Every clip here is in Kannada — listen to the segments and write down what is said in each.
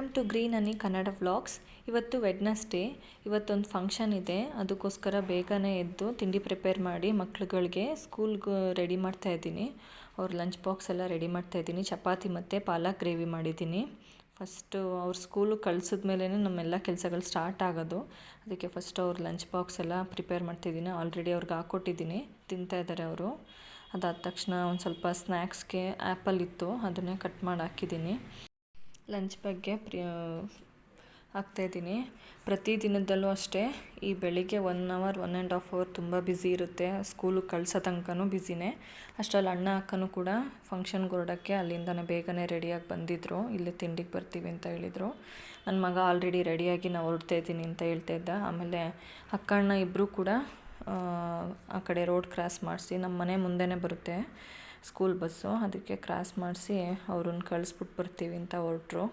Welcome to green honey Kannada vlogs. ಇವತ್ತು ವೆಡ್ನಸ್ಡೇ. ಇವತ್ತೊಂದು ಫಂಕ್ಷನ್ ಇದೆ, ಅದಕ್ಕೋಸ್ಕರ ಬೇಗನೆ ಎದ್ದು ತಿಂಡಿ ಪ್ರಿಪೇರ್ ಮಾಡಿ ಮಕ್ಳುಗಳಿಗೆ ಸ್ಕೂಲ್ಗೆ ರೆಡಿ ಮಾಡ್ತಾ ಇದ್ದೀನಿ. ಅವ್ರ ಲಂಚ್ ಬಾಕ್ಸ್ ಎಲ್ಲ ರೆಡಿ ಮಾಡ್ತಾ ಇದ್ದೀನಿ. ಚಪಾತಿ ಮತ್ತು ಪಾಲಕ್ ಗ್ರೇವಿ ಮಾಡಿದ್ದೀನಿ. ಫಸ್ಟು ಅವ್ರ ಸ್ಕೂಲಿಗೆ ಕಳಿಸಿದ್ಮೇಲೆ ನಮ್ಮೆಲ್ಲ ಕೆಲಸಗಳು ಸ್ಟಾರ್ಟ್ ಆಗೋದು. ಅದಕ್ಕೆ ಫಸ್ಟ್ ಅವ್ರ ಲಂಚ್ ಬಾಕ್ಸ್ ಎಲ್ಲ ಪ್ರಿಪೇರ್ ಮಾಡ್ತಿದ್ದೀನಿ. ಆಲ್ರೆಡಿ ಅವ್ರಿಗೆ ಹಾಕ್ಕೊಟ್ಟಿದ್ದೀನಿ, ತಿಂತಾ ಇದ್ದಾರೆ ಅವರು. ಅದಾದ ತಕ್ಷಣ ಒಂದು ಸ್ವಲ್ಪ ಸ್ನ್ಯಾಕ್ಸ್ಗೆ ಆ್ಯಪಲ್ ಇತ್ತು, ಅದನ್ನೇ ಕಟ್ ಮಾಡಿ ಹಾಕಿದ್ದೀನಿ. ಲಂಚ್ ಬಗ್ಗೆ ಹಾಕ್ತಾಯಿದ್ದೀನಿ. ಪ್ರತಿ ದಿನದಲ್ಲೂ ಅಷ್ಟೇ, ಈ ಬೆಳಿಗ್ಗೆ 1 ಅವರ್ 1.5 ಅವರ್ ತುಂಬ ಬ್ಯುಸಿ ಇರುತ್ತೆ. ಸ್ಕೂಲಿಗೆ ಕಳ್ಸೋ ತನಕನೂ ಬ್ಯುಸಿನೇ. ಅಷ್ಟರಲ್ಲಿ ಅಣ್ಣ ಅಕ್ಕನೂ ಕೂಡ ಫಂಕ್ಷನ್ಗೆ ಹೊರಡೋಕ್ಕೆ ಅಲ್ಲಿಂದನೇ ಬೇಗನೆ ರೆಡಿಯಾಗಿ ಬಂದಿದ್ದರು. ಇಲ್ಲೇ ತಿಂಡಿಗೆ ಬರ್ತೀವಿ ಅಂತ ಹೇಳಿದರು. ನನ್ನ ಮಗ ಆಲ್ರೆಡಿ ರೆಡಿಯಾಗಿ ನಾನು ಹೊರಡ್ತಾ ಇದ್ದೀನಿ ಅಂತ ಹೇಳ್ತಾ ಇದ್ದ. ಆಮೇಲೆ ಅಕ್ಕ ಅಣ್ಣ ಇಬ್ಬರೂ ಕೂಡ ಆ ಕಡೆ ರೋಡ್ ಕ್ರಾಸ್ ಮಾಡಿಸಿ, ನಮ್ಮ ಮನೆ ಮುಂದೆನೇ ಬರುತ್ತೆ ಸ್ಕೂಲ್ ಬಸ್ಸು, ಅದಕ್ಕೆ ಕ್ರಾಸ್ ಮಾಡಿಸಿ ಅವ್ರನ್ನ ಕಳಿಸ್ಬಿಟ್ಟು ಬರ್ತೀವಿ ಅಂತ ಹೊರಟ್ರು.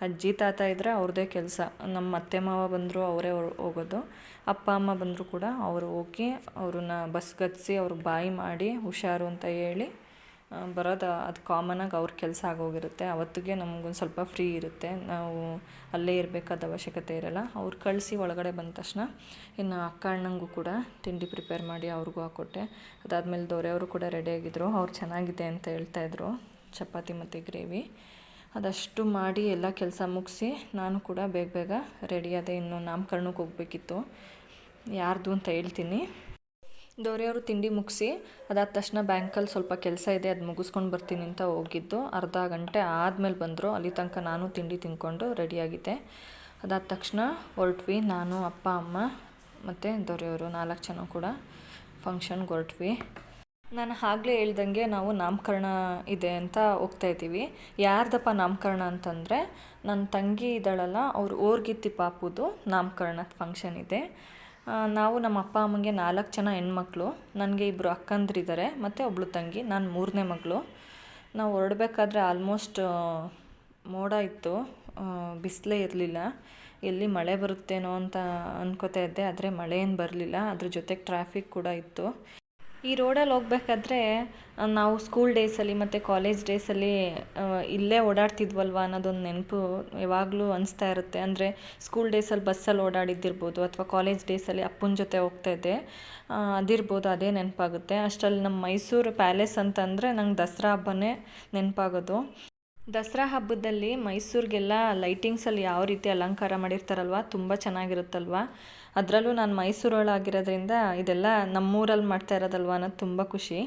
ಅಜ್ಜಿ ತಾತ ಇದ್ದರೆ ಅವ್ರದ್ದೇ ಕೆಲಸ. ನಮ್ಮ ಅತ್ತೆ ಮಾವ ಬಂದರು ಅವರೇ ಹೋಗೋದು. ಅಪ್ಪ ಅಮ್ಮ ಬಂದರೂ ಕೂಡ ಅವರು ಹೋಗಿ ಅವ್ರನ್ನ ಬಸ್ಗೆ ಹತ್ತಿಸಿ ಅವ್ರಿಗೆ ಬಾಯಿ ಮಾಡಿ ಹುಷಾರು ಅಂತ ಹೇಳಿ ಬರೋದು. ಅದು ಕಾಮನಾಗಿ ಅವ್ರ ಕೆಲಸ ಆಗೋಗಿರುತ್ತೆ. ಅವತ್ತಿಗೆ ನಮಗೊಂದು ಸ್ವಲ್ಪ ಫ್ರೀ ಇರುತ್ತೆ, ನಾವು ಅಲ್ಲೇ ಇರಬೇಕಾದ ಅವಶ್ಯಕತೆ ಇರೋಲ್ಲ. ಅವ್ರು ಕಳಿಸಿ ಒಳಗಡೆ ಬಂದ ತಕ್ಷಣ ಇನ್ನು ಅಕ್ಕ ಅಣ್ಣಂಗೂ ಕೂಡ ತಿಂಡಿ ಪ್ರಿಪೇರ್ ಮಾಡಿ ಅವ್ರಿಗೂ ಹಾಕ್ಕೊಟ್ಟೆ. ಅದಾದಮೇಲೆ ದೊರೆಯವರು ಕೂಡ ರೆಡಿಯಾಗಿದ್ದರು. ಅವ್ರು ಚೆನ್ನಾಗಿದೆ ಅಂತ ಹೇಳ್ತಾಯಿದ್ರು, ಚಪಾತಿ ಮತ್ತು ಗ್ರೇವಿ. ಅದಷ್ಟು ಮಾಡಿ ಎಲ್ಲ ಕೆಲಸ ಮುಗಿಸಿ ನಾನು ಕೂಡ ಬೇಗ ಬೇಗ ರೆಡಿಯಾದೆ. ಇನ್ನು ನಾಮಕರಣಕ್ಕೆ ಹೋಗಬೇಕಿತ್ತು, ಯಾರ್ದು ಅಂತ ಹೇಳ್ತೀನಿ. ದೊರೆಯವರು ತಿಂಡಿ ಮುಗಿಸಿ ಅದಾದ ತಕ್ಷಣ ಬ್ಯಾಂಕಲ್ಲಿ ಸ್ವಲ್ಪ ಕೆಲಸ ಇದೆ, ಅದು ಮುಗಿಸ್ಕೊಂಡು ಬರ್ತೀನಿ ಅಂತ ಹೋಗಿದ್ದು. ಅರ್ಧ ಗಂಟೆ ಆದಮೇಲೆ ಬಂದರು. ಅಲ್ಲಿ ತನಕ ನಾನು ತಿಂಡಿ ತಿಂದ್ಕೊಂಡು ರೆಡಿಯಾಗಿದ್ದೆ. ಅದಾದ ತಕ್ಷಣ ಹೊರಟ್ವಿ. ನಾನು, ಅಪ್ಪ, ಅಮ್ಮ ಮತ್ತು ದೊರೆಯವರು 4 ಜನ ಕೂಡ ಫಂಕ್ಷನ್ಗೆ ಹೊರಟ್ವಿ. ನಾನು ಆಗಲೇ ಹೇಳ್ದಂಗೆ ನಾವು ನಾಮಕರಣ ಇದೆ ಅಂತ ಹೋಗ್ತಾಯಿದ್ದೀವಿ. ಯಾರ್ದಪ್ಪ ನಾಮಕರಣ ಅಂತಂದರೆ, ನನ್ನ ತಂಗಿ ಇದ್ದಾಳಲ್ಲ, ಅವ್ರು ಓರ್ಗಿತ್ತಿ ಪಾಪುದು ನಾಮಕರಣದ ಫಂಕ್ಷನ್ ಇದೆ. ನಾವು ನಮ್ಮ ಅಪ್ಪ ಅಮ್ಮಂಗೆ 4 ಜನ ಹೆಣ್ಮಕ್ಳು. ನನಗೆ 2 ಅಕ್ಕಂದ್ರಿದ್ದಾರೆ ಮತ್ತು ಒಬ್ಬಳು ತಂಗಿ, ನಾನು 3ನೇ ಮಗಳು. ನಾವು ಹೊರಡಬೇಕಾದ್ರೆ ಆಲ್ಮೋಸ್ಟ್ ಮೋಡ ಇತ್ತು, ಬಿಸಿಲೇ ಇರಲಿಲ್ಲ. ಎಲ್ಲಿ ಮಳೆ ಬರುತ್ತೇನೋ ಅಂತ ಅನ್ಕೋತಾ ಇದ್ದೆ, ಆದರೆ ಮಳೆ ಏನು ಬರಲಿಲ್ಲ. ಅದ್ರ ಜೊತೆಗೆ ಟ್ರಾಫಿಕ್ ಕೂಡ ಇತ್ತು. ಈ ರೋಡಲ್ಲಿ ಹೋಗ್ಬೇಕಾದ್ರೆ ನಾವು ಸ್ಕೂಲ್ ಡೇಸಲ್ಲಿ ಮತ್ತು ಕಾಲೇಜ್ ಡೇಸಲ್ಲಿ ಇಲ್ಲೇ ಓಡಾಡ್ತಿದ್ವಲ್ವ ಅನ್ನೋದೊಂದು ನೆನಪು ಯಾವಾಗಲೂ ಅನಿಸ್ತಾ ಇರುತ್ತೆ. ಅಂದರೆ ಸ್ಕೂಲ್ ಡೇಸಲ್ಲಿ ಬಸ್ಸಲ್ಲಿ ಓಡಾಡಿದ್ದಿರ್ಬೋದು, ಅಥವಾ ಕಾಲೇಜ್ ಡೇಸಲ್ಲಿ ಅಪ್ಪನ ಜೊತೆ ಹೋಗ್ತಾಯಿದ್ದೆ, ಅದಿರ್ಬೋದು, ಅದೇ ನೆನಪಾಗುತ್ತೆ. ಅಷ್ಟರಲ್ಲಿ ನಮ್ಮ ಮೈಸೂರು ಪ್ಯಾಲೇಸ್ ಅಂತಂದರೆ ನಂಗೆ ದಸರಾ ಹಬ್ಬನೇ ನೆನಪಾಗೋದು. ದಸರಾ ಹಬ್ಬದಲ್ಲಿ ಮೈಸೂರಿಗೆಲ್ಲ ಲೈಟಿಂಗ್ಸಲ್ಲಿ ಯಾವ ರೀತಿ ಅಲಂಕಾರ ಮಾಡಿರ್ತಾರಲ್ವ, ತುಂಬ ಚೆನ್ನಾಗಿರುತ್ತಲ್ವ. ಅದರಲ್ಲೂ ನಾನು ಮೈಸೂರೊಳಗಿರೋದ್ರಿಂದ ಇದೆಲ್ಲ ನಮ್ಮೂರಲ್ಲಿ ಮಾಡ್ತಾ ಇರೋದಲ್ವ ಅನ್ನೋದು ತುಂಬ ಖುಷಿ.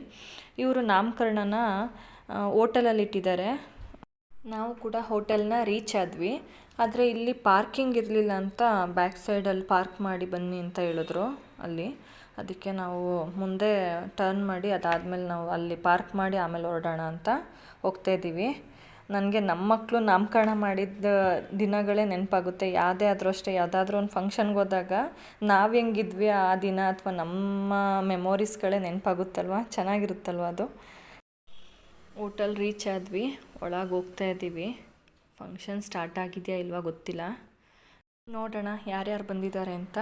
ಇವರು ನಾಮಕರಣನ ಹೋಟೆಲಲ್ಲಿ ಇಟ್ಟಿದ್ದಾರೆ. ನಾವು ಕೂಡ ಹೋಟೆಲ್ನ ರೀಚ್ ಆದ್ವಿ. ಆದರೆ ಇಲ್ಲಿ ಪಾರ್ಕಿಂಗ್ ಇರಲಿಲ್ಲ ಅಂತ ಬ್ಯಾಕ್ ಸೈಡಲ್ಲಿ ಪಾರ್ಕ್ ಮಾಡಿ ಬನ್ನಿ ಅಂತ ಹೇಳಿದ್ರು ಅಲ್ಲಿ. ಅದಕ್ಕೆ ನಾವು ಮುಂದೆ ಟರ್ನ್ ಮಾಡಿ ಅದಾದಮೇಲೆ ನಾವು ಅಲ್ಲಿ ಪಾರ್ಕ್ ಮಾಡಿ ಆಮೇಲೆ ಹೊರಡೋಣ ಅಂತ ಹೋಗ್ತಾಯಿದ್ದೀವಿ. ನನಗೆ ನಮ್ಮ ಮಕ್ಕಳು ನಾಮಕರಣ ಮಾಡಿದ್ದ ದಿನಗಳೇ ನೆನಪಾಗುತ್ತೆ. ಯಾವುದೇ ಆದರೂ ಅಷ್ಟೇ, ಯಾವುದಾದ್ರೂ ಒಂದು ಫಂಕ್ಷನ್ಗೆ ಹೋದಾಗ ನಾವು ಹೆಂಗಿದ್ವಿ ಆ ದಿನ, ಅಥವಾ ನಮ್ಮ ಮೆಮೊರೀಸ್ಗಳೇ ನೆನಪಾಗುತ್ತಲ್ವ, ಚೆನ್ನಾಗಿರುತ್ತಲ್ವ ಅದು. ಹೋಟೆಲ್ ರೀಚ್ ಆದ್ವಿ, ಒಳಗೆ ಹೋಗ್ತಾಯಿದ್ದೀವಿ. ಫಂಕ್ಷನ್ ಸ್ಟಾರ್ಟ್ ಆಗಿದೆಯಾ ಇಲ್ವಾ ಗೊತ್ತಿಲ್ಲ, ನೋಡೋಣ ಯಾರ್ಯಾರು ಬಂದಿದ್ದಾರೆ ಅಂತ.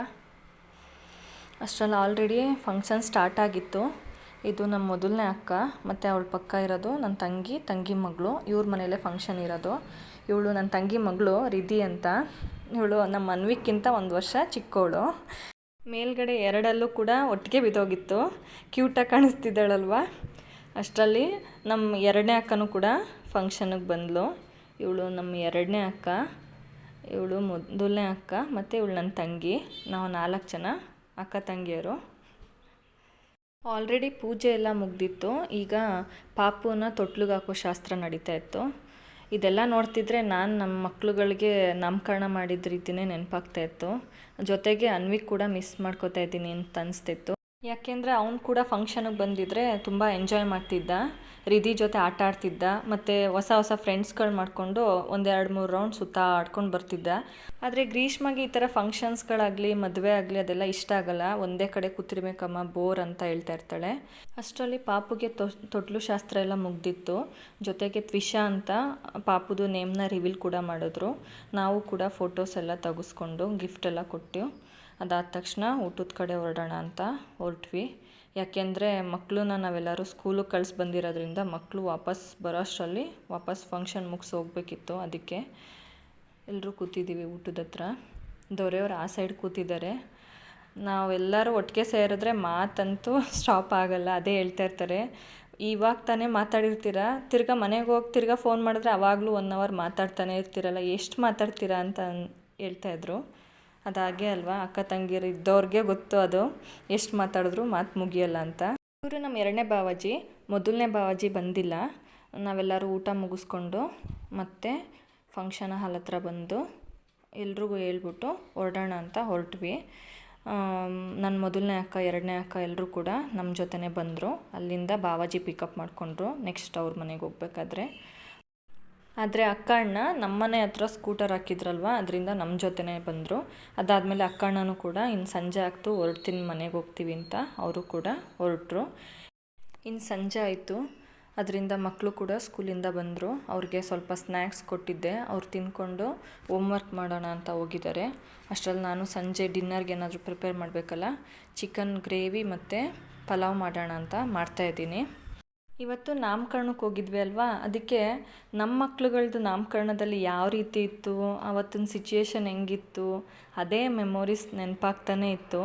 ಅಷ್ಟರಲ್ಲಿ ಆಲ್ರೆಡಿ ಫಂಕ್ಷನ್ ಸ್ಟಾರ್ಟ್ ಆಗಿತ್ತು. ಇದು ನಮ್ಮ ಮೊದಲನೇ ಅಕ್ಕ, ಮತ್ತು ಅವಳ ಪಕ್ಕ ಇರೋದು ನನ್ನ ತಂಗಿ ಮಗಳು. ಇವ್ರ ಮನೇಲೇ ಫಂಕ್ಷನ್ ಇರೋದು. ಇವಳು ನನ್ನ ತಂಗಿ ಮಗಳು ರಿಧಿ ಅಂತ. ಇವಳು ನಮ್ಮ ಅನ್ವಿಕ್ಕಿಂತ 1 ವರ್ಷ ಚಿಕ್ಕವಳು. ಮೇಲ್ಗಡೆ 2ಅಲ್ಲೂ ಕೂಡ ಒಟ್ಟಿಗೆ ಬಿದ್ದೋಗಿತ್ತು, ಕ್ಯೂಟಾಗಿ ಕಾಣಿಸ್ತಿದ್ದಾಳಲ್ವ. ಅಷ್ಟರಲ್ಲಿ ನಮ್ಮ 2ನೇ ಅಕ್ಕನೂ ಕೂಡ ಫಂಕ್ಷನಿಗೆ ಬಂದಳು. ಇವಳು ನಮ್ಮ 2ನೇ ಅಕ್ಕ, ಇವಳು ಮೊದಲನೇ ಅಕ್ಕ, ಮತ್ತು ಇವಳು ನನ್ನ ತಂಗಿ. ನಾವು 4 ಜನ ಅಕ್ಕ ತಂಗಿಯರು. ಆಲ್ರೆಡಿ ಪೂಜೆ ಎಲ್ಲ ಮುಗ್ದಿತ್ತು. ಈಗ ಪಾಪುನ ತೊಟ್ಲಿಗೆ ಹಾಕೋ ಶಾಸ್ತ್ರ ನಡೀತಾ ಇತ್ತು. ಇದೆಲ್ಲ ನೋಡ್ತಿದ್ರೆ ನಾನು ನಮ್ಮ ಮಕ್ಳುಗಳಿಗೆ ನಾಮಕರಣ ಮಾಡಿದ ರೀತಿಯೇ ನೆನಪಾಗ್ತಾಯಿತ್ತು. ಜೊತೆಗೆ ಅನ್ವಿಕ್ ಕೂಡ ಮಿಸ್ ಮಾಡ್ಕೋತಾ ಇದ್ದೀನಿ ಅಂತ ಅನಿಸ್ತಿತ್ತು. ಯಾಕೆಂದರೆ ಅವ್ನು ಕೂಡ ಫಂಕ್ಷನಿಗೆ ಬಂದಿದ್ದರೆ ತುಂಬ ಎಂಜಾಯ್ ಮಾಡ್ತಿದ್ದ, ರಿಧಿ ಜೊತೆ ಆಟ ಆಡ್ತಿದ್ದ, ಮತ್ತು ಹೊಸ ಫ್ರೆಂಡ್ಸ್ಗಳು ಮಾಡಿಕೊಂಡು 1-2-3 ರೌಂಡ್ ಆಡ್ಕೊಂಡು ಬರ್ತಿದ್ದ. ಆದರೆ ಗ್ರೀಷ್ಮಗೆ ಈ ಥರ ಫಂಕ್ಷನ್ಸ್ಗಳಾಗಲಿ ಮದುವೆ ಆಗಲಿ ಅದೆಲ್ಲ ಇಷ್ಟ ಆಗಲ್ಲ. ಒಂದೇ ಕಡೆ ಕೂತಿರ್ಬೇಕಮ್ಮ, ಬೋರ್ ಅಂತ ಹೇಳ್ತಾ ಇರ್ತಾಳೆ. ಅಷ್ಟರಲ್ಲಿ ಪಾಪುಗೆ ತೊಟ್ಲು ಶಾಸ್ತ್ರ ಎಲ್ಲ ಮುಗ್ದಿತ್ತು. ಜೊತೆಗೆ ತ್ವಿಷಾ ಅಂತ ಪಾಪುದು ನೇಮ್ನ ರಿವೀಲ್ ಕೂಡ ಮಾಡಿದ್ರು. ನಾವು ಕೂಡ ಫೋಟೋಸ್ ಎಲ್ಲ ತೆಗೆಸ್ಕೊಂಡು ಗಿಫ್ಟ್ ಎಲ್ಲ ಕೊಟ್ಟು ಅದಾದ ತಕ್ಷಣ ಊಟದ ಕಡೆ ಹೊರಡೋಣ ಅಂತ ಹೊರಟ್ವಿ. ಯಾಕೆಂದರೆ ಮಕ್ಕಳನ್ನ ನಾವೆಲ್ಲರೂ ಸ್ಕೂಲಿಗೆ ಕಳಿಸಿ ಬಂದಿರೋದ್ರಿಂದ ಮಕ್ಕಳು ವಾಪಸ್ ಬರೋ ಅಷ್ಟರಲ್ಲಿ ವಾಪಸ್ ಫಂಕ್ಷನ್ ಮುಗಿಸಿ ಹೋಗ್ಬೇಕಿತ್ತು. ಅದಕ್ಕೆ ಎಲ್ಲರೂ ಕೂತಿದ್ದೀವಿ ಊಟದ ಹತ್ರ. ದೊರೆಯವರು ಆ ಸೈಡ್ ಕೂತಿದ್ದಾರೆ. ನಾವೆಲ್ಲರೂ ಒಟ್ಟಿಗೆ ಸೇರಿದ್ರೆ ಮಾತಂತೂ ಸ್ಟಾಪ್ ಆಗಲ್ಲ. ಅದೇ ಹೇಳ್ತಾ ಇರ್ತಾರೆ, ಇವಾಗ ತಾನೇ ಮಾತಾಡಿರ್ತೀರ, ತಿರ್ಗಾ ಮನೆಗೆ ಹೋಗಿ ತಿರ್ಗಾ ಫೋನ್ ಮಾಡಿದ್ರೆ ಅವಾಗಲೂ 1 ಅವರ್ ಮಾತಾಡ್ತಾನೆ ಇರ್ತೀರಲ್ಲ, ಎಷ್ಟು ಮಾತಾಡ್ತೀರಾ ಅಂತ ಹೇಳ್ತಾಯಿದ್ರು. ಅದಾಗೆ ಅಲ್ವಾ, ಅಕ್ಕ ತಂಗಿರು ಇದ್ದವ್ರಿಗೆ ಗೊತ್ತು ಅದು ಎಷ್ಟು ಮಾತಾಡಿದ್ರು ಮಾತು ಮುಗಿಯಲ್ಲ ಅಂತ. ಇವರು ನಮ್ಮ 2ನೇ ಬಾವಾಜಿ. 1ನೇ ಬಾವಾಜಿ ಬಂದಿಲ್ಲ. ನಾವೆಲ್ಲರೂ ಊಟ ಮುಗಿಸ್ಕೊಂಡು ಮತ್ತೆ ಫಂಕ್ಷನ್ ಹಾಲ್ ಹತ್ರ ಬಂದು ಎಲ್ರಿಗೂ ಹೇಳ್ಬಿಟ್ಟು ಹೊರಡೋಣ ಅಂತ ಹೊರಟ್ವಿ. ನನ್ನ 1ನೇ ಅಕ್ಕ 2ನೇ ಅಕ್ಕ ಎಲ್ಲರೂ ಕೂಡ ನಮ್ಮ ಜೊತೆನೇ ಬಂದರು. ಅಲ್ಲಿಂದ ಬಾವಾಜಿ ಪಿಕಪ್ ಮಾಡಿಕೊಂಡ್ರು ನೆಕ್ಸ್ಟ್ ಅವ್ರ ಮನೆಗೆ ಹೋಗ್ಬೇಕಾದ್ರೆ. ಆದರೆ ಅಕ್ಕ ಅಣ್ಣ ನಮ್ಮ ಮನೆ ಹತ್ರ ಸ್ಕೂಟರ್ ಹಾಕಿದ್ರಲ್ವ, ಅದರಿಂದ ನಮ್ಮ ಜೊತೆನೇ ಬಂದರು. ಅದಾದಮೇಲೆ ಅಕ್ಕ ಅಣ್ಣನೂ ಕೂಡ ಇನ್ನು ಸಂಜೆ ಆಗ್ತು ಹೊರಡ್ತೀನಿ ಮನೆಗೆ ಹೋಗ್ತೀವಿ ಅಂತ ಅವರು ಕೂಡ ಹೊರಟರು. ಇನ್ನು ಸಂಜೆ ಆಯಿತು. ಅದರಿಂದ ಮಕ್ಕಳು ಕೂಡ ಸ್ಕೂಲಿಂದ ಬಂದರು. ಅವ್ರಿಗೆ ಸ್ವಲ್ಪ ಸ್ನ್ಯಾಕ್ಸ್ ಕೊಟ್ಟಿದ್ದೆ, ಅವ್ರು ತಿಂದ್ಕೊಂಡು ಹೋಮ್ವರ್ಕ್ ಮಾಡೋಣ ಅಂತ ಹೋಗಿದ್ದಾರೆ. ಅಷ್ಟರಲ್ಲಿ ನಾನು ಸಂಜೆ ಡಿನ್ನರ್ಗೆ ಏನಾದರೂ ಪ್ರಿಪೇರ್ ಮಾಡಬೇಕಲ್ಲ, ಚಿಕನ್ ಗ್ರೇವಿ ಮತ್ತು ಪಲಾವ್ ಮಾಡೋಣ ಅಂತ ಮಾಡ್ತಾಯಿದ್ದೀನಿ. ಇವತ್ತು ನಾಮಕರಣಕ್ಕೆ ಹೋಗಿದ್ವಿ ಅಲ್ವಾ, ಅದಕ್ಕೆ ನಮ್ಮ ಮಕ್ಳುಗಳದ್ದು ನಾಮಕರಣದಲ್ಲಿ ಯಾವ ರೀತಿ ಇತ್ತು, ಅವತ್ತಿನ ಸಿಚುಯೇಷನ್ ಹೆಂಗಿತ್ತು, ಅದೇ ಮೆಮೊರೀಸ್ ನೆನಪಾಗ್ತಾನೇ ಇತ್ತು.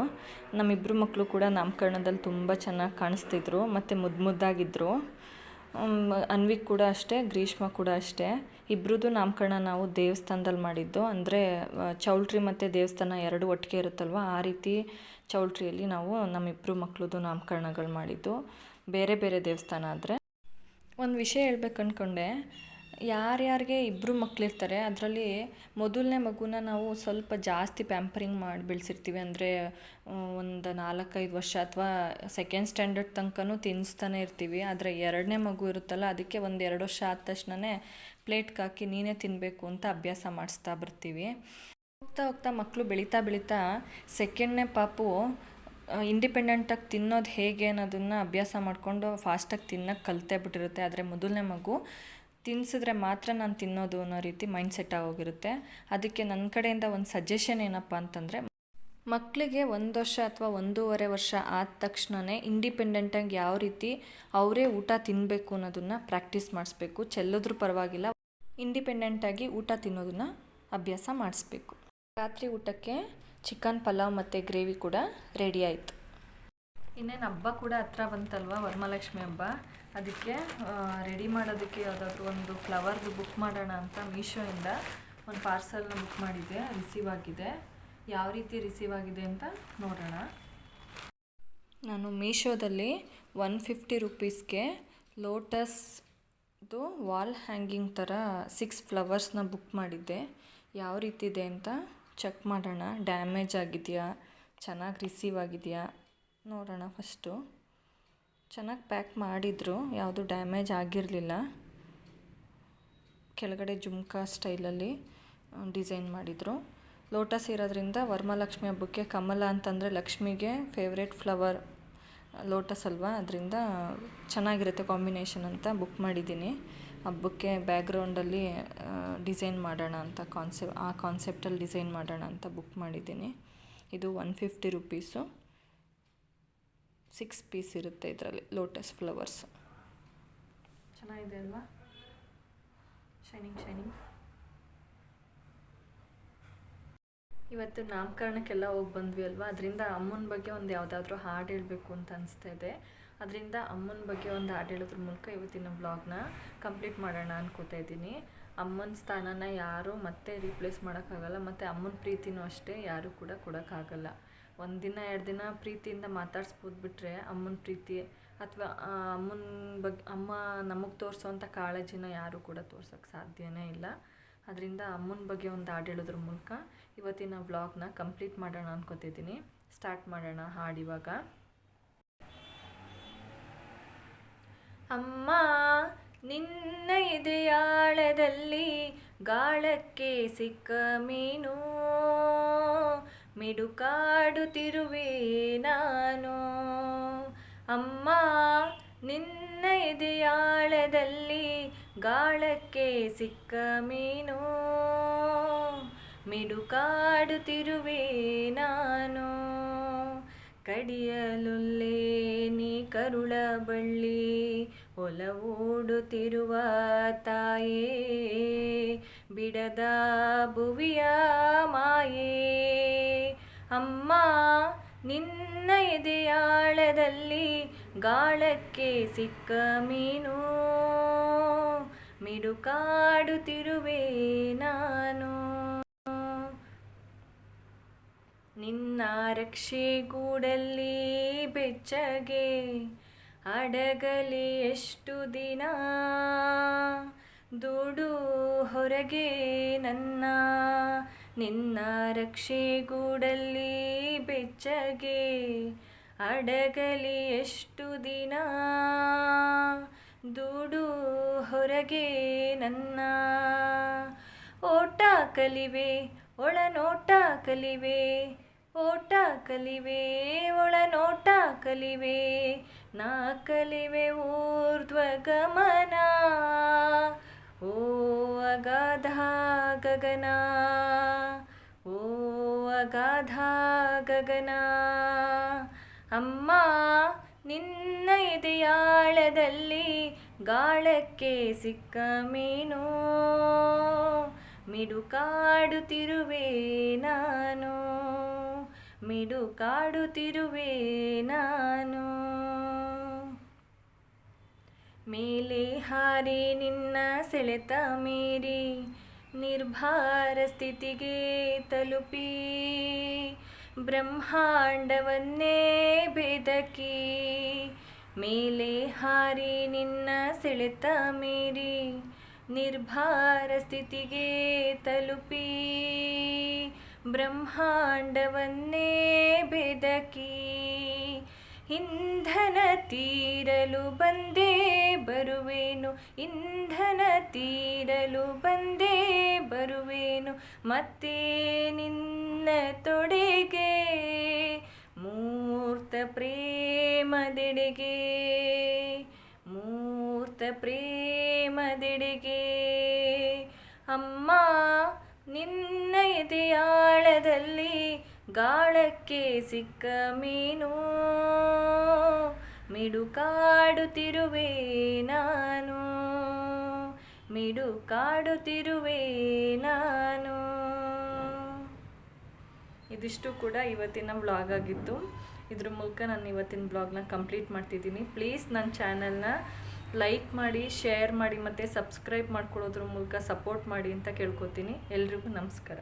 ನಮ್ಮಿಬ್ಬರು ಮಕ್ಕಳು ಕೂಡ ನಾಮಕರಣದಲ್ಲಿ ತುಂಬ ಚೆನ್ನಾಗಿ ಕಾಣಿಸ್ತಿದ್ರು ಮತ್ತು ಮುದ್ದಾಗಿದ್ದರು. ಅನ್ವಿಕ್ ಕೂಡ ಅಷ್ಟೇ, ಗ್ರೀಷ್ಮ ಕೂಡ ಅಷ್ಟೇ. ಇಬ್ಬರದ್ದು ನಾಮಕರಣ ನಾವು ದೇವಸ್ಥಾನದಲ್ಲಿ ಮಾಡಿದ್ದು. ಅಂದರೆ ಚೌಲ್ಟ್ರಿ ಮತ್ತು ದೇವಸ್ಥಾನ 2 ಒಟ್ಟಿಗೆ ಇರುತ್ತಲ್ವ, ಆ ರೀತಿ ಚೌಲ್ಟ್ರಿಯಲ್ಲಿ ನಾವು ನಮ್ಮಿಬ್ಬರು ಮಕ್ಕಳದ್ದು ನಾಮಕರಣಗಳು ಮಾಡಿದ್ದು. ಬೇರೆ ಬೇರೆ ದೇವಸ್ಥಾನ. ಆದರೆ ಒಂದು ವಿಷಯ ಹೇಳ್ಬೇಕು ಅಂದ್ಕೊಂಡೆ, ಯಾರ್ಯಾರಿಗೆ ಇಬ್ಬರು ಮಕ್ಕಳಿರ್ತಾರೆ ಅದರಲ್ಲಿ 1ನೇ ಮಗುನ ನಾವು ಸ್ವಲ್ಪ ಜಾಸ್ತಿ ಪ್ಯಾಂಪರಿಂಗ್ ಮಾಡಿ ಬೆಳೆಸಿರ್ತೀವಿ. ಅಂದರೆ ಒಂದು 4-5 ವರ್ಷ ಅಥವಾ 2nd ಸ್ಟ್ಯಾಂಡರ್ಡ್ ತನಕನೂ ತಿನ್ನಿಸ್ತಾನೆ ಇರ್ತೀವಿ. ಆದರೆ 2ನೇ ಮಗು ಇರುತ್ತಲ್ಲ, ಅದಕ್ಕೆ 1-2 ವರ್ಷ ಆದ ತಕ್ಷಣವೇ ಪ್ಲೇಟ್ಗೆ ಹಾಕಿ ನೀನೇ ತಿನ್ನಬೇಕು ಅಂತ ಅಭ್ಯಾಸ ಮಾಡಿಸ್ತಾ ಬರ್ತೀವಿ. ಹೋಗ್ತಾ ಹೋಗ್ತಾ ಮಕ್ಕಳು ಬೆಳೀತಾ 2ನೇ ಪಾಪು ಇಂಡಿಪೆಂಡೆಂಟಾಗಿ ತಿನ್ನೋದು ಹೇಗೆ ಅನ್ನೋದನ್ನು ಅಭ್ಯಾಸ ಮಾಡಿಕೊಂಡು ಫಾಸ್ಟಾಗಿ ತಿನ್ನೋಕ್ಕೆ ಕಲಿತೇ ಬಿಟ್ಟಿರುತ್ತೆ. ಆದರೆ 1ನೇ ಮಗು ತಿನ್ನಿಸಿದ್ರೆ ಮಾತ್ರ ನಾನು ತಿನ್ನೋದು ಅನ್ನೋ ರೀತಿ ಮೈಂಡ್ ಸೆಟ್ ಆಗೋಗಿರುತ್ತೆ. ಅದಕ್ಕೆ ನನ್ನ ಕಡೆಯಿಂದ ಒಂದು ಸಜೆಷನ್ ಏನಪ್ಪ ಅಂತಂದರೆ, ಮಕ್ಕಳಿಗೆ 1 ವರ್ಷ ಅಥವಾ 1.5 ವರ್ಷ ಆದ ತಕ್ಷಣವೇ ಇಂಡಿಪೆಂಡೆಂಟಾಗಿ ಯಾವ ರೀತಿ ಅವರೇ ಊಟ ತಿನ್ನಬೇಕು ಅನ್ನೋದನ್ನು ಪ್ರಾಕ್ಟೀಸ್ ಮಾಡಿಸ್ಬೇಕು. ಚೆಲ್ಲಿದ್ರೂ ಪರವಾಗಿಲ್ಲ, ಇಂಡಿಪೆಂಡೆಂಟಾಗಿ ಊಟ ತಿನ್ನೋದನ್ನು ಅಭ್ಯಾಸ ಮಾಡಿಸ್ಬೇಕು. ರಾತ್ರಿ ಊಟಕ್ಕೆ ಚಿಕನ್ ಪಲಾವ್ ಮತ್ತು ಗ್ರೇವಿ ಕೂಡ ರೆಡಿ ಆಯಿತು. ಇನ್ನೇನು ಹಬ್ಬ ಕೂಡ ಹತ್ರ ಬಂತಲ್ವ, ವರಮಹಾಲಕ್ಷ್ಮಿ ಹಬ್ಬ. ಅದಕ್ಕೆ ರೆಡಿ ಮಾಡೋದಕ್ಕೆ ಯಾವುದಾದ್ರೂ ಒಂದು ಫ್ಲವರ್ದು ಬುಕ್ ಮಾಡೋಣ ಅಂತ ಮೀಶೋಯಿಂದ ಒಂದು ಪಾರ್ಸಲ್ನ ಬುಕ್ ಮಾಡಿದ್ದೆ. ರಿಸೀವ್ ಆಗಿದೆ. ಯಾವ ರೀತಿ ರಿಸೀವ್ ಆಗಿದೆ ಅಂತ ನೋಡೋಣ. ನಾನು ಮೀಶೋದಲ್ಲಿ 150 ರೂಪೀಸ್ಗೆ ಲೋಟಸ್ದು ವಾಲ್ ಹ್ಯಾಂಗಿಂಗ್ ಥರ 6 ಫ್ಲವರ್ಸ್ನ ಬುಕ್ ಮಾಡಿದ್ದೆ. ಯಾವ ರೀತಿ ಇದೆ ಅಂತ ಚೆಕ್ ಮಾಡೋಣ. ಡ್ಯಾಮೇಜ್ ಆಗಿದೆಯಾ, ಚೆನ್ನಾಗಿ ರಿಸೀವ್ ಆಗಿದೆಯಾ ನೋಡೋಣ. ಫಸ್ಟು ಚೆನ್ನಾಗಿ ಪ್ಯಾಕ್ ಮಾಡಿದರು, ಯಾವುದು ಡ್ಯಾಮೇಜ್ ಆಗಿರಲಿಲ್ಲ. ಕೆಳಗಡೆ ಜುಮ್ಕಾ ಸ್ಟೈಲಲ್ಲಿ ಡಿಸೈನ್ ಮಾಡಿದರು. ಲೋಟಸ್ ಇರೋದ್ರಿಂದ ವರಮಹಾಲಕ್ಷ್ಮಿ ಹಬ್ಬಕ್ಕೆ ಕಮಲ ಅಂತಂದರೆ ಲಕ್ಷ್ಮಿಗೆ ಫೇವ್ರೇಟ್ ಫ್ಲವರ್ ಲೋಟಸ್ ಅಲ್ವಾ, ಅದರಿಂದ ಚೆನ್ನಾಗಿರುತ್ತೆ ಕಾಂಬಿನೇಷನ್ ಅಂತ ಬುಕ್ ಮಾಡಿದ್ದೀನಿ. ಹಬ್ಬಕ್ಕೆ ಬ್ಯಾಕ್ಗ್ರೌಂಡಲ್ಲಿ ಡಿಸೈನ್ ಮಾಡೋಣ ಅಂತ ಆ ಕಾನ್ಸೆಪ್ಟಲ್ಲಿ ಡಿಸೈನ್ ಮಾಡೋಣ ಅಂತ ಬುಕ್ ಮಾಡಿದ್ದೀನಿ. ಇದು 150 ರೂಪೀಸು. 6 ಪೀಸ್ ಇರುತ್ತೆ ಇದರಲ್ಲಿ ಲೋಟಸ್ ಫ್ಲವರ್ಸ್. ಚೆನ್ನಾಗಿದೆ ಅಲ್ವಾ, ಶೈನಿಂಗ್. ಇವತ್ತು ನಾಮಕರಣಕ್ಕೆಲ್ಲ ಹೋಗಿ ಬಂದ್ವಿ ಅಲ್ವಾ, ಅದರಿಂದ ಅಮ್ಮನ ಬಗ್ಗೆ ಒಂದು ಯಾವುದಾದ್ರೂ ಹಾಡು ಹೇಳಬೇಕು ಅಂತ ಅನಿಸ್ತಾ ಇದೆ. ಅದರಿಂದ ಅಮ್ಮನ ಬಗ್ಗೆ ಒಂದು ಹಾಡು ಹೇಳೋದ್ರ ಮೂಲಕ ಇವತ್ತಿನ ವ್ಲಾಗ್ನ ಕಂಪ್ಲೀಟ್ ಮಾಡೋಣ ಅನ್ಕೋತಾ ಇದ್ದೀನಿ. ಅಮ್ಮನ ಸ್ಥಾನನ ಯಾರೂ ಮತ್ತೆ ರೀಪ್ಲೇಸ್ ಮಾಡೋಕ್ಕಾಗಲ್ಲ, ಮತ್ತು ಅಮ್ಮನ ಪ್ರೀತಿನೂ ಅಷ್ಟೇ ಯಾರೂ ಕೂಡ ಕೊಡೋಕ್ಕಾಗಲ್ಲ. 1 ದಿನ 2 ದಿನ ಪ್ರೀತಿಯಿಂದ ಮಾತಾಡ್ಸ್ಬೋದು ಬಿಟ್ಟರೆ ಅಮ್ಮನ ಪ್ರೀತಿ ಅಥವಾ ಅಮ್ಮ ನಮಗೆ ತೋರಿಸೋವಂಥ ಕಾಳಜಿನ ಯಾರೂ ಕೂಡ ತೋರ್ಸೋಕ್ಕೆ ಸಾಧ್ಯನೇ ಇಲ್ಲ. ಅದರಿಂದ ಅಮ್ಮನ ಬಗ್ಗೆ ಒಂದು ಹಾಡು ಹೇಳೋದ್ರ ಮೂಲಕ ಇವತ್ತಿನ ವ್ಲಾಗ್ನ ಕಂಪ್ಲೀಟ್ ಮಾಡೋಣ ಅನ್ಕೋತಿದ್ದೀನಿ. ಸ್ಟಾರ್ಟ್ ಮಾಡೋಣ ಹಾಡು ಇವಾಗ. ಅಮ್ಮ ನಿನ್ನ ಎದೆಯಾಳದಲ್ಲಿ ಗಾಳಕ್ಕೆ ಸಿಕ್ಕ ಮೀನು, ಮಿಡುಕಾಡುತ್ತಿರುವೆ ನಾನು. ಅಮ್ಮ ನಿನ್ನ ಎದೆಯಾಳದಲ್ಲಿ ಗಾಳಕ್ಕೆ ಸಿಕ್ಕ ಮೀನು, ಮಿಡುಕಾಡುತ್ತಿರುವೆ ನಾನು. ಕಡಿಯಲುಲ್ಲೇ ನೀ ಕರುಳ ಬಳ್ಳಿ, ಒಲವೂಡುತ್ತಿರುವ ತಾಯೇ, ಬಿಡದ ಭುವಿಯ ಮಾಯೆ. ಅಮ್ಮ ನಿನ್ನ ಎದೆಯಾಳದಲ್ಲಿ ಗಾಳಕ್ಕೆ ಸಿಕ್ಕ ಮೀನು, ಮಿಡುಕಾಡುತ್ತಿರುವೆ ನಾನು. ನಿನ್ನ ರಕ್ಷೆ ಗೂಡಲ್ಲಿ ಬೆಚ್ಚಗೆ ಅಡಗಲಿ ಎಷ್ಟು ದಿನ, ದೂಡು ಹೊರಗೆ ನನ್ನ. ನಿನ್ನ ರಕ್ಷೆ ಗೂಡಲ್ಲಿ ಬೆಚ್ಚಗೆ ಅಡಗಲಿ ಎಷ್ಟು ದಿನ, ದೂಡು ಹೊರಗೆ ನನ್ನ. ಓಟ ಕಲಿವೆ ಒಳನೋಟ ಕಲಿವೆ, ಓಟ ಕಲಿವೆ ಒಳನೋಟ ಕಲಿವೆ, ನಾ ಕಲಿವೆ ಊರ್ಧ್ವಗಮನ. ಓ ಅಗಾಧ ಗಗನ, ಓ ಅಗಾಧ ಗಗನ. ಅಮ್ಮ ನಿನ್ನ ಎದೆಯಾಳದಲ್ಲಿ ಗಾಳಕ್ಕೆ ಸಿಕ್ಕ ಮೀನು, ಮಿಡುಕಾಡುತ್ತಿರುವೆ ನಾನು, ಮಿಡುಕಾಡುತ್ತಿರುವೆ ನಾನು. ಮೇಲೆ ಹಾರಿ ನಿನ್ನ ಸೆಳೆತ ಮೀರಿ ನಿರ್ಭಾರ ಸ್ಥಿತಿಗೆ ತಲುಪಿ, ಬ್ರಹ್ಮಾಂಡವನ್ನೇ ಬೆದಕಿ. ಮೇಲೆ ಹಾರಿ ನಿನ್ನ ಸೆಳೆತ ಮೀರಿ ನಿರ್ಭಾರ ಸ್ಥಿತಿಗೆ ತಲುಪಿ, ಬ್ರಹ್ಮಾಂಡವನ್ನೇ ಬೆದಕಿ. ಇಂಧನ ತೀರಲು ಬಂದೇ ಬರುವೇನು, ಇಂಧನ ತೀರಲು ಬಂದೇ ಬರುವೇನು, ಮತ್ತೆ ನಿನ್ನ ತೊಡೆಗೆ ಮೂರ್ತ ಪ್ರೇಮದೆಡೆಗೆ, ಮೂರ್ತ ಪ್ರೇಮದೆಡೆಗೆ. ಅಮ್ಮ ನಿನ್ನ ಎದೆಯಾಳದಲ್ಲಿ ಗಾಳಕ್ಕೆ ಸಿಕ್ಕ ಮೀನು, ಮಿಡುಕಾಡುತ್ತಿರುವೆ ನಾನು, ಮಿಡುಕಾಡುತ್ತಿರುವೆ ನಾನು. ಇದಿಷ್ಟು ಕೂಡ ಇವತ್ತಿನ ವ್ಲಾಗ್ ಆಗಿತ್ತು. ಇದ್ರ ಮೂಲಕ ನಾನು ಇವತ್ತಿನ ಬ್ಲಾಗ್ನ ಕಂಪ್ಲೀಟ್ ಮಾಡ್ತಿದ್ದೀನಿ. ಪ್ಲೀಸ್ ನನ್ನ ಚಾನಲ್ನ ಲೈಕ್ ಮಾಡಿ, ಶೇರ್ ಮಾಡಿ ಮತ್ತು ಸಬ್ಸ್ಕ್ರೈಬ್ ಮಾಡ್ಕೊಳ್ಳೋದ್ರ ಮೂಲಕ ಸಪೋರ್ಟ್ ಮಾಡಿ ಅಂತ ಕೇಳ್ಕೊತೀನಿ. ಎಲ್ರಿಗೂ ನಮಸ್ಕಾರ.